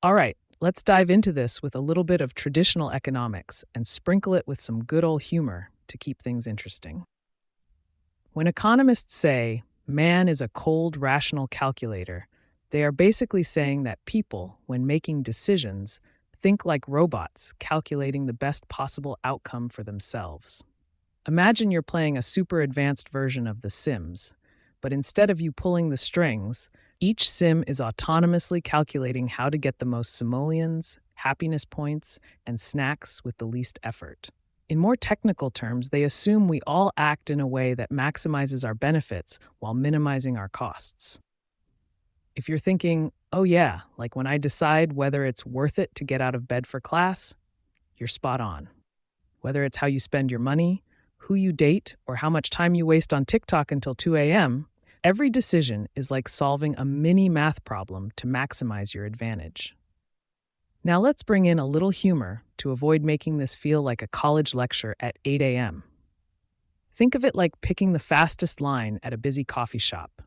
All right, let's dive into this with a little bit of traditional economics and sprinkle it with some good old humor to keep things interesting. When economists say man is a cold, rational calculator, they are basically saying that people, when making decisions, think like robots calculating the best possible outcome for themselves. Imagine you're playing a super advanced version of The Sims, but instead of you pulling the strings, each sim is autonomously calculating how to get the most simoleons, happiness points, and snacks with the least effort. In more technical terms, they assume we all act in a way that maximizes our benefits while minimizing our costs. If you're thinking, oh yeah, like when I decide whether it's worth it to get out of bed for class, you're spot on. Whether it's how you spend your money, who you date, or how much time you waste on TikTok until 2 a.m., every decision is like solving a mini math problem to maximize your advantage. Now let's bring in a little humor to avoid making this feel like a college lecture at 8 a.m. Think of it like picking the fastest line at a busy coffee shop.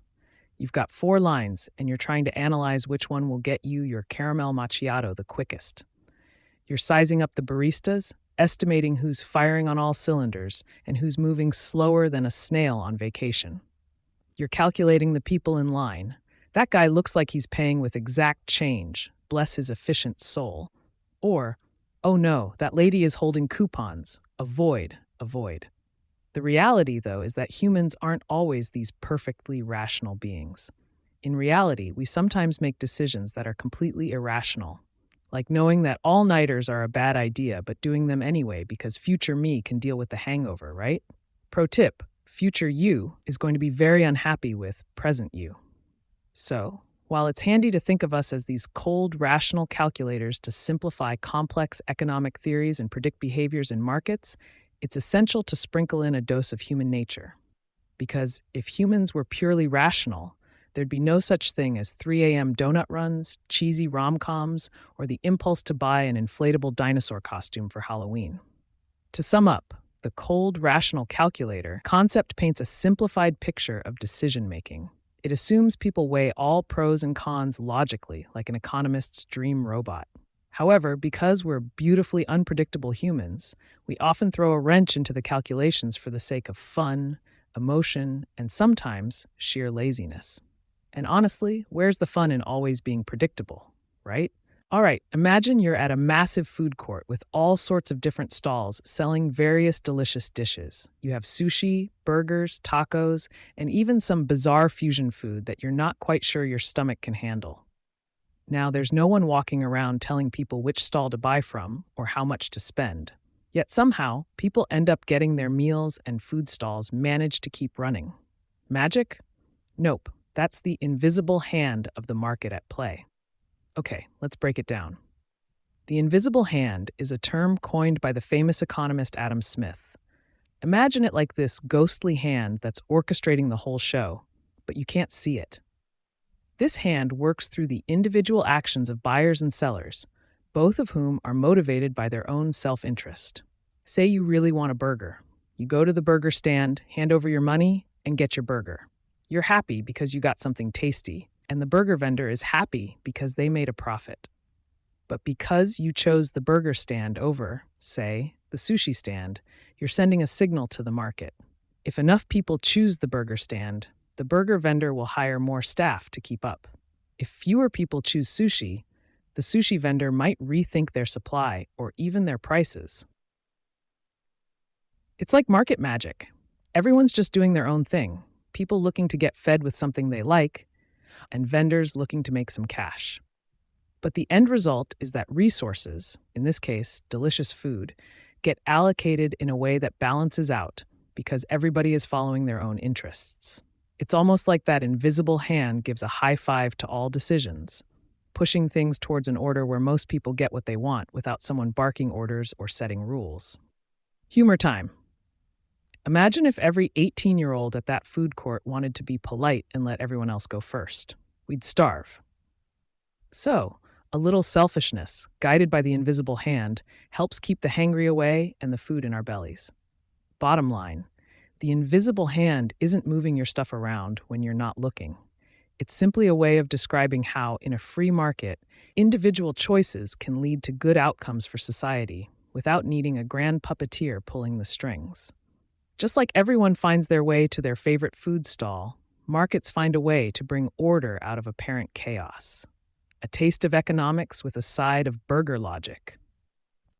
You've got 4 lines, and you're trying to analyze which one will get you your caramel macchiato the quickest. You're sizing up the baristas, estimating who's firing on all cylinders and who's moving slower than a snail on vacation. You're calculating the people in line. That guy looks like he's paying with exact change, bless his efficient soul. Or, oh no, that lady is holding coupons. Avoid, avoid. The reality, though, is that humans aren't always these perfectly rational beings. In reality, we sometimes make decisions that are completely irrational, like knowing that all-nighters are a bad idea but doing them anyway because future me can deal with the hangover, right? Pro tip, future you is going to be very unhappy with present you. So, while it's handy to think of us as these cold, rational calculators to simplify complex economic theories and predict behaviors in markets, it's essential to sprinkle in a dose of human nature. Because if humans were purely rational, there'd be no such thing as 3 a.m. donut runs, cheesy rom-coms, or the impulse to buy an inflatable dinosaur costume for Halloween. To sum up, the cold, rational calculator concept paints a simplified picture of decision-making. It assumes people weigh all pros and cons logically, like an economist's dream robot. However, because we're beautifully unpredictable humans, we often throw a wrench into the calculations for the sake of fun, emotion, and sometimes sheer laziness. And honestly, where's the fun in always being predictable, right? All right, imagine you're at a massive food court with all sorts of different stalls selling various delicious dishes. You have sushi, burgers, tacos, and even some bizarre fusion food that you're not quite sure your stomach can handle. Now, there's no one walking around telling people which stall to buy from or how much to spend. Yet somehow, people end up getting their meals and food stalls managed to keep running. Magic? Nope, that's the invisible hand of the market at play. Okay, let's break it down. The invisible hand is a term coined by the famous economist Adam Smith. Imagine it like this ghostly hand that's orchestrating the whole show, but you can't see it. This hand works through the individual actions of buyers and sellers, both of whom are motivated by their own self-interest. Say you really want a burger. You go to the burger stand, hand over your money, and get your burger. You're happy because you got something tasty, and the burger vendor is happy because they made a profit. But because you chose the burger stand over, say, the sushi stand, you're sending a signal to the market. If enough people choose the burger stand, the burger vendor will hire more staff to keep up. If fewer people choose sushi, the sushi vendor might rethink their supply or even their prices. It's like market magic. Everyone's just doing their own thing. People looking to get fed with something they like, and vendors looking to make some cash. But the end result is that resources, in this case, delicious food, get allocated in a way that balances out because everybody is following their own interests. It's almost like that invisible hand gives a high five to all decisions, pushing things towards an order where most people get what they want without someone barking orders or setting rules. Humor time. Imagine if every 18-year-old at that food court wanted to be polite and let everyone else go first. We'd starve. So, a little selfishness, guided by the invisible hand, helps keep the hangry away and the food in our bellies. Bottom line, the invisible hand isn't moving your stuff around when you're not looking. It's simply a way of describing how, in a free market, individual choices can lead to good outcomes for society without needing a grand puppeteer pulling the strings. Just like everyone finds their way to their favorite food stall, markets find a way to bring order out of apparent chaos. A taste of economics with a side of burger logic.